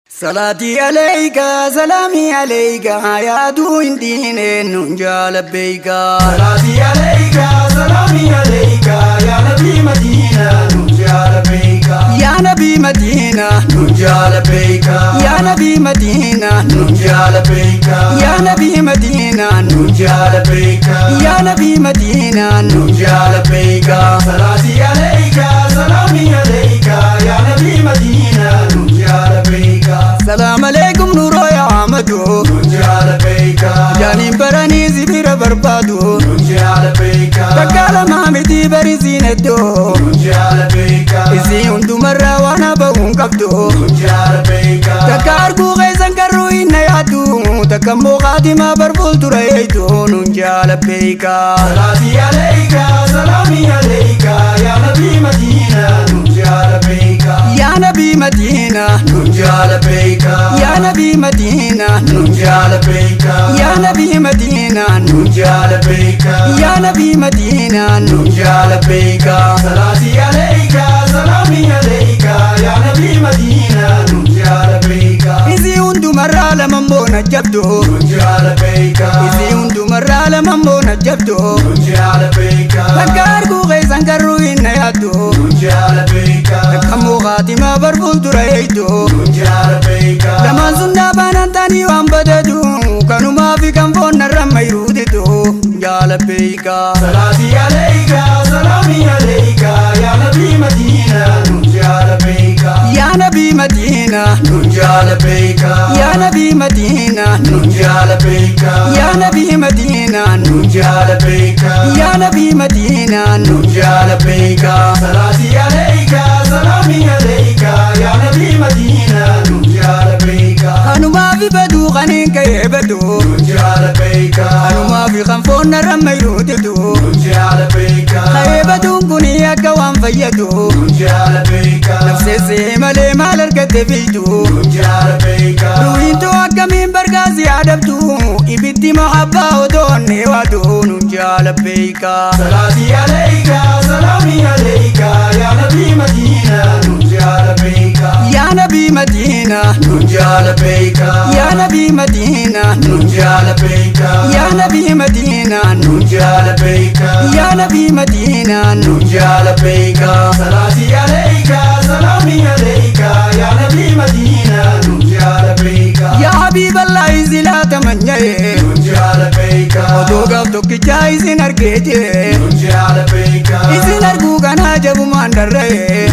صلاتي عليك سلامي عليك يا دين دين ننجال بيك. صلاتي عليك سلامي عليك يا نبي مدينة ننجال بيك. يا نبي مدينة ننجال بيك. يا نبي مدينة ننجال بيك. يا نبي مدينة ننجال بيك. يا نبي مدينة ننجال بيك. صلاتي عليك سلامي عليك يا نبي مدينة ننجال بيك. سلام عليكم نور يا عمدو ننجال بيك. جاني براني زبير بربادو ننجال بيك. تكال مامتي بريزين الدو ننجال بيك. إزي هندو مرة وانا بغون قبدو ننجال بيك. تكاركو غيزن كرو إنا يادو تكمو قادمة بربول تريدو ننجال بيكا. صلاتي عليك سلامي عليك يا نبي مدينة ننجال بيك. يا نبي مدينة ننجال بيك. يا نبي مدينة ننجال بيك. يا نبي مدينة ننجال بيك. يا نبي مدينة ننجال بيك. صلاتي عليك سلامي عليك يا نبي مدينة ننجال بيك. إزي هندو مرة لمنبونا جبدو ننجال بيك. إزي هندو مرة لمنبونا جبدو ننجال بيك. تكاركو غيزن كرو إنا يادو ننجال بيك. تكمو قادمة بربول تريدو ننجال بيك. لما زندا بانتاني وانبددو كانوا ما في كم فون الرمى يروددو جال بيكا. صلاتي عليك سلامي عليك يا نبي مدينة ننجال بيك. يا نبي مدينة ننجال بيك. يا نبي مدينة ننجال بيك. يا نبي مدينة ننجال بيك. يا نبي مدينة ننجال بيك. صلاتي عليك سلامي عليك يا نبي مدينة ننجال بيك. كانوا ما في بدو غنين كيبدو ننجال بيك. كانوا ما في خنفون الرمى يروددو ننجال بيك. خيبدو كوني كوان فيدو ننجال بيك. نفسي سيمالي مالرقد فيدو ننجال بيك. روينتو أكمين برقاسي عدبتو إبدي محبة ودوني ودو ننجال بيكا. صلاتي عليك سلامي عليك يا نبي مدينة ننجال بيك. يا نبي مدينة ننجال بيك. يا نبي مدينة ننجال بيك. يا نبي مدينة ننجال بيك. يا نبي مدينة ننجال بيك. صلاتي عليك سلامي عليك يا نبي مدينة ننجال بيك. يا حبيب الله زلا تمنيه ننجال بيك. ودوغف توكيجا إذن أركيجي ننجال بيك. إذن أركو كان جبو ماندره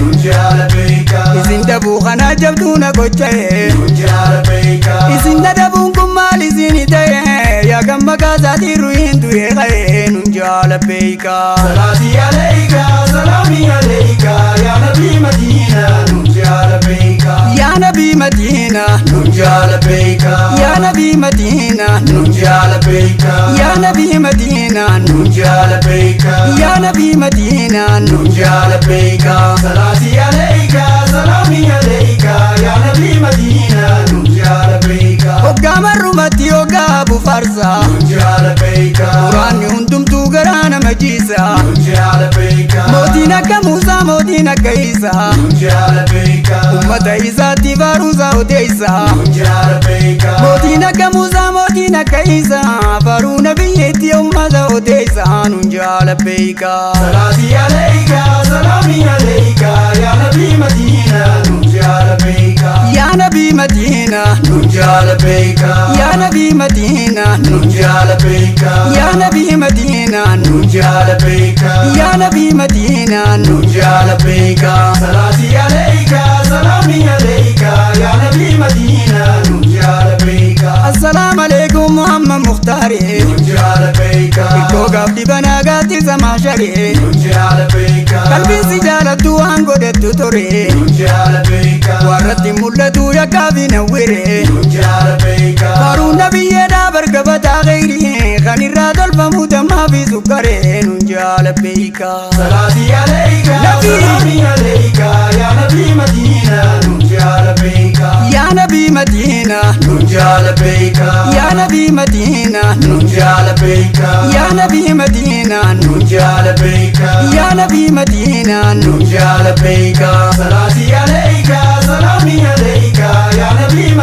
ننجال بيك. إذن دبو كان جبتونا كوچه ننجال بيك. إذن دبو كمال إذن تيه يا كم كازاتي روين تويه غيه ننجال بيكا. صلاتي عليك سلامي عليك يا نبي مدينة ننجال بيك. يا نبي مدينة ننجال بيك. يا نبي مدينة ننجال بيك. يا نبي مدينة ننجال بيك. يا نبي مدينة ننجال بيك. صلاتي عليك سلامي عليك يا نبي مدينة ننجال بيك. وقام الرمتي وقاب فرسا ننجال بيك. قرآن هندم توقرانا مجيسا ننجال بيك. موتينا كموسى موتينا كيسا ننجال بيك. أمة إيسا تفاروسا وديسا ننجال بيك. موتينا كموسى موتينا كيسا فارونا بيتي أمة وديسا ننجال بيكا. صلاتي عليك سلامي عليك يا نبي مدينة ننجال بيك. يا نبي مدينة ننجال بيك. يا نبي مدينة ننجال بيك. يا نبي مدينة ننجال بيك. يا نبي مدينة ننجال بيك. صلاتي عليك سلامي عليك يا نبي مدينة ننجال بيك. السلام عليكم محمد مختاري ننجال بيك. إكو قبل بناغاتي سماشري ننجال بيك. قلبي سجالة وانقو دتو توري ننجال بيك. ورتي ملتو يكافي نوري ننجال بيك. فارون نبي دابر قبتا غيري خاني رادل فموت ما في سكري ننجال بيكا. صلاتي عليك سلامي عليك يا نبي مدينة ننجال بيك. يا نبي مدينة ننجال بيك. يا نبي مدينة ننجال بيك. يا نبي مدينة ننجال بيك. يا نبي مدينة ننجال بيك. صلاتي عليك سلامي عليك يا نبي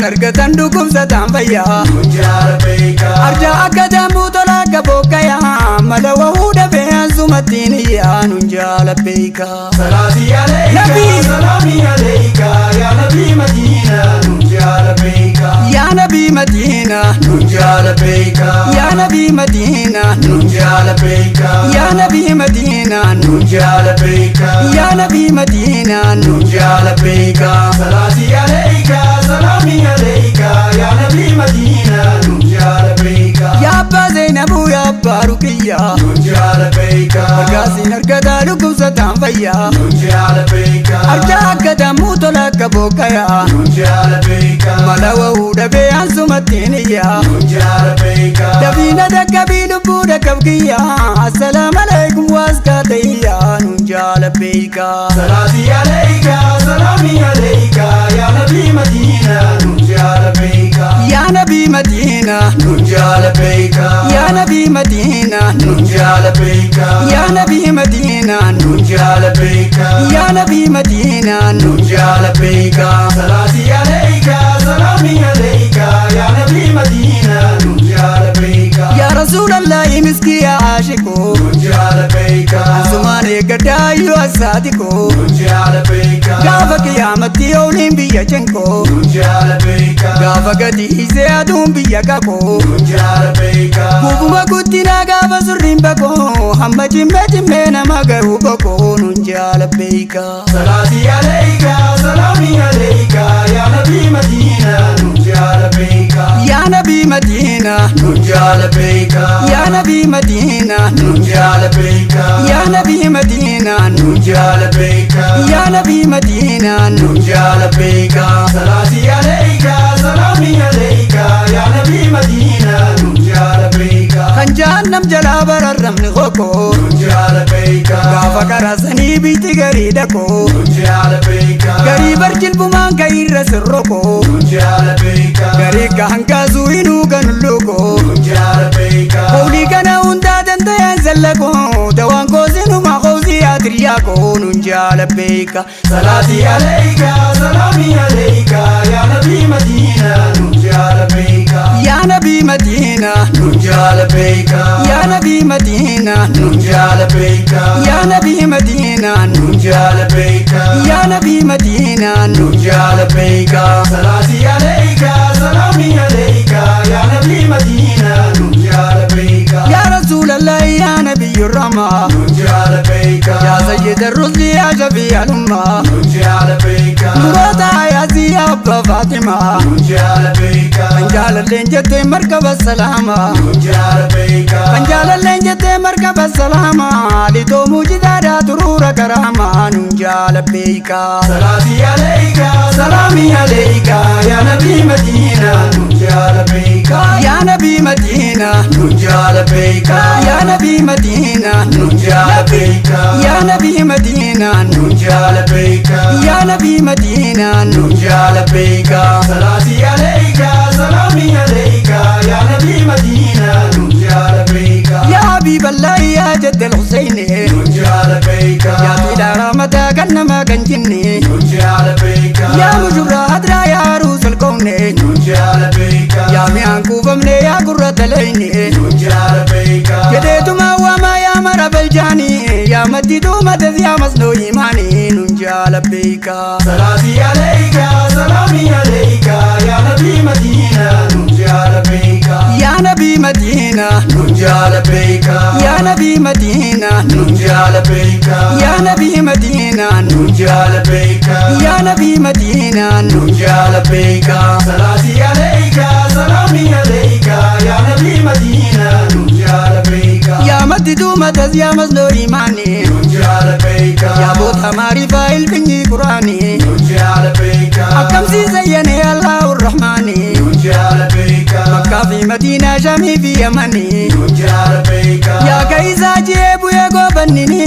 argatan dhukkubsataan fayyaa nun jaalabeeka arjaa akka daambuu tola akka boqqayaa mala wahuu dhabee ansumattiin iyyaa nun jaalabeeka salaatii aleeyka Nabii. salaamii aleeyka yaa nabii madiina nun jaalabeeka yaa nabii madiina nun jaalabeeka yaa nabii madiina nun jaalabeeka yaa nabii madiina nun jaalabeeka yaa nabii madiina nun jaalabeeka salaatii aleeyka salaamii aleeyka yaa nabii madiina nun jaalabeeka yaa abbaa Zainabuu yaa abbaa Ruqiyyaa nun jaalabeeka argaasiin argataa dhukkubsataan fayyaa nun jaalabeeka arjaa akka dammuu tola akka boqqayaa nun jaalabeeka mala wahuu dhabee ansumattiin iyyaa nun jaalabeeka dafiina dakkabii lubbuu dakkab kiyyaa assalaamu alaikum waaskaatayyaa nun jaalabeeka salaatii aleeyka salaamii aleeyka yaa nabii madiina nun jaalabeeka yaa nabii madiina nun jaalabeeka yaa nabii madiina nun jaalabeeka yaa nabii madiina nun jaalabeeka yaa nabii madiina nun jaalabeeka salaatii aleeyka salaamii aleeyka yaa nabii madiina nun jaalabeeka yaa rasuulallahi miskii yaa aashiqoo nun jaalabeeka ansumaan eeggadaayyuu asaatikoo nun jaalabeeka gaafa qiyaamatti ooliin biyya cenkoo nun jaalabeeka gaafa gadi hiisee aduun biyya qaboo nun jaalabeeka Guguma guddinaa gaafa surriin bakoo hamma cimmee nama garuu bokoo nun jaalabeeka salaatii aleeyka salaamii aleeyka yaa nabii madiina nun jaalabeeka yaa nabii madiina nun jaalabeeka yaa nabii madiina nun jaalabeeka yaa nabii madiina nun jaalabeeka yaa nabii madiina nun jaalabeeka salaatii aleeyka salaamii aleeyka yaa nabii madiina nun jaalabeeka kan jahannam jalaa bararramni kokoo nun jaalabeeka gaafa karaasanii biitti garii dhakoo nun jaalabeeka garii barjilbumaan ka'irra sirrokoo nun jaalabeeka garii ka hangaasuu hinuu ganullokoo nun jaalabeeka Hoolii kana hundaa danda'an zallaqoo dawaan koosinuma koosii adiriyaakoo nun jaalabeeka salaatii aleeyka salaamii aleeyka yaa nabii madiina nun jaalabeeka yaa nabii madiina nun jaalabeeka yaa nabii madiina nun jaalabeeka yaa nabii madiina nun jaalabeeka yaa nabii madiina nun jaalabeeka salaatii aleeyka salaamii aleeyka yaa nabii madiina nun jaalabeeka yaa rasuulallahi yaa nabiyyur rahmaa nun jaalabeeka yaa sayyida rusli yaa shafii'a lummaa nun jaalabeeka duroota ayaasii yaa abbaa faatimaa nun jaalabeeka kan jaalalleen jettee markaba salaamaa nun jaalabeeka kan jaalalleen jettee markaba salaamaa litoo muujizaadhaa turuura karaamaa nun jaalabeeka salaatii aleeyka salaamii aleeyka yaa nabii madiina nun jaalabeeka yaa nabii madiina nun jaalabeeka yaa nabii madiina nun jaalabeeka yaa nabii madiina nun jaalabeeka yaa nabii madiina nun jaalabeeka salaatii aleeyka salaamii aleeyka yaa nabii madiina nun jaalabeeka yaa habiiballahi yaa jaddal huseyne nun jaalabeeka yaa fiidhaa mataa kan namaa kan jinne nun jaalabeeka yaa mushurraa hadraa yaa aruusal qowne nun jaalabeeka yaa mi'aan kuufamne yaa gurra talayne nun jaalabeeka jedheetuma waamaa yaa mara baljaani yaa maddituu matas yaa masnoo imaani nun jaalabeeka salaatii aleeyka salaamii aleeyka yaa nabii madiina nun jaalabeeka yaa nabii madiina nun jaalabeeka yaa nabii madiina nun jaalabeeka yaa nabii madiina nun jaalabeeka yaa nabii madiina nun jaalabeeka salaatii aleeyka salaamii aleeyka yaa nabii madiina nun jaalabeeka yaa maddituu matas yaa masnoo imaani nun jaalabeeka yaa boota maarifaa ilfinyi quraani nun jaalabeeka akkamsiisa yanee allahu rahmaani nun jaalabeeka makkaa fi madiinaa shamii fi yamanii nun jaalabeeka yaa kaisaa jee bu'ee goobannini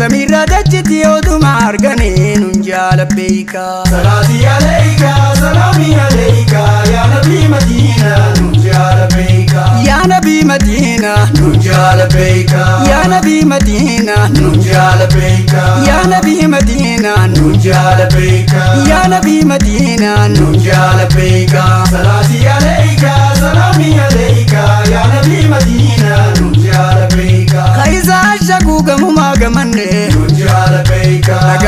samiirraa dachiti oduma argani nun jaalabeeka salaatii aleeyka salaamii aleeyka yaa nabii madiina nun jaalabeeka yaa nabii madiina nun jaalabeeka yaa nabii madiina nun jaalabeeka yaa nabii madiina nun jaalabeeka yaa nabii madiina nun jaalabeeka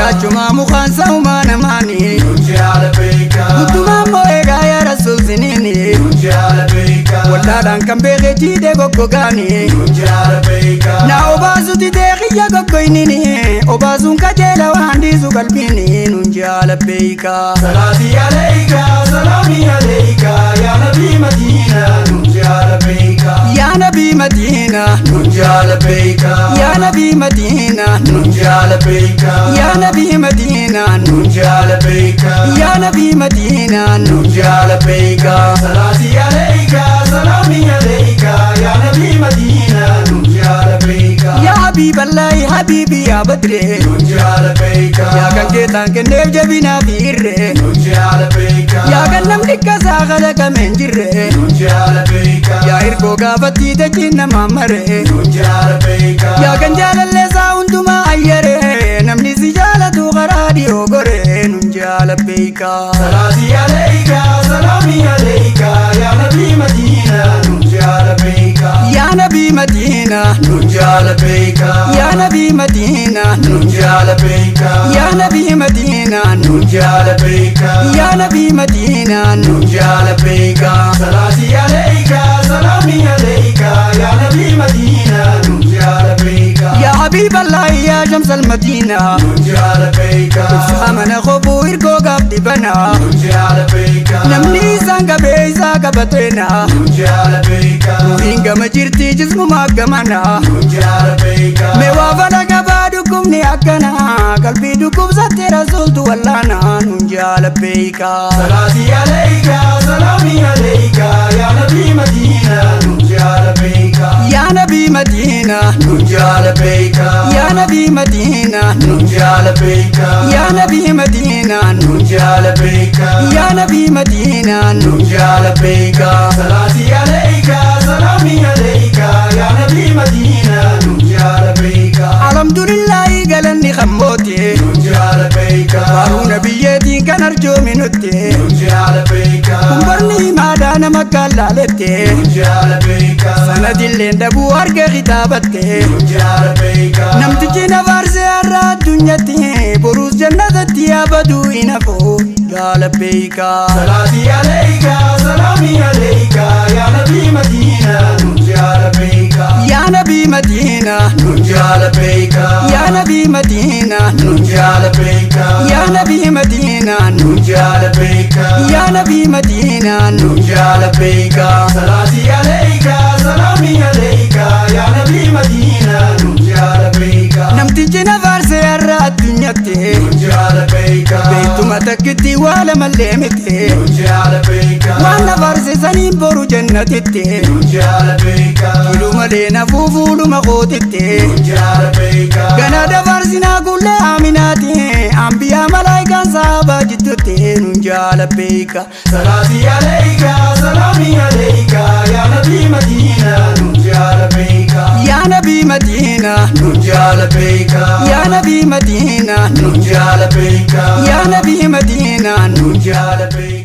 Achuma mukhan saumana mani Nunjala beeka Utuma moega ya rasul sinini Nunjala beeka Walladan kan bege jide gogogani Nunjala beeka Na obazu ti degiya gogoinini Obazun kajela wahandizu kalbini Nunjala beeka Salati alayka salami alayka ya nabi Madina Nunjala beeka Ya nabi Madina Nunjala beeka Ya nabi Madina Nunjala beeka Ya nabi Madina Nunjala beeka Ya nabi Madina Nunjala beeka Salati alayka salami alayka ya nabi Madina Nunjala beeka Ya habiballahi habibi ya badre Nunjala beeka Ya kan ketan kenef jabina firre Nunjala beeka Ya kan namni kasa gala kamen jirre Nunjala beeka Ya irko gafati de jinna mamare Nunjala beeka Ya kan jalalle sa unduma ayyare namni si jalatu garadi ogore Nunjala beeka Salati alayka salami alayka ya nabi Madina Nunjala beeka Ya nabi Madina Nunjala beeka Ya nabi Madina Nunjala beeka Ya nabi Madina Nunjala beeka Ya nabi Madina Nunjala beeka Salati alayka salami alayka ya nabi Madina Nunjala beeka Ya habiballahi ya shams al-Madina Nunjala beeka Samana khobu irko gabdi bana Nunjala beeka Namni sanga beisa gabatena Nunjala beeka Hinga majirti jismu magamana Nunjala beeka Me wafana gabadu kumni akana Kalbi dukub sate rasultu wallana Nunjala beika Salati alayka salami alayka ya nabi Madina Nunjala beeka Ya nabi Madina Nunjala beeka Ya nabi Madina Nunjala beeka Ya nabi Madina Nunjala beeka Ya nabi Madina Nunjala beeka Salati alayka salami alayka ya nabi Madina Nunjala beeka Alhamdulillahi galanni khammote Nunjala beeka Waru nabiyyeetiin kan arjoomi nutte Nunjala beeka Kumbarni maadana makkalaalette Nunjala beeka Sanadilleen dabuu arga kitaabatte Nunjala beeka Namtichi na faarse har'a addunyatti Boruus jannatatti abaduu hin hafu Jaala beeka Salati alayka salami alayka ya nabi Madina Nunjala beeka Ya nabi Madina Nunjala beeka Ya nabi Madina Nunjala beeka Ya nabi Madina Nunjala beeka Ya nabi Madina Nunjala beeka Salati alayka salami alayka ya nabi Madina Nunjala beeka Namtichi na faarse har'a addunyatti Nunjala beeka Beektuma takkitti waa lamallee miti Nunjala beeka Waan na faarse saniin boru jannatitti Nunjala beeka Kilu malee na fuufuuluma kootitti Nunjala beeka Gana dabarsinaa kullee aaminaati Ambiyaa malaayikaan saabaa jidduutti Nunjala beeka Salati alayka salami alayka ya nabi Madina Nunjala beeka Ya nabi Madina Nunjala beeka Ya nabi Madina Nunjala beeka Ya nabi Madina Nunjala beeka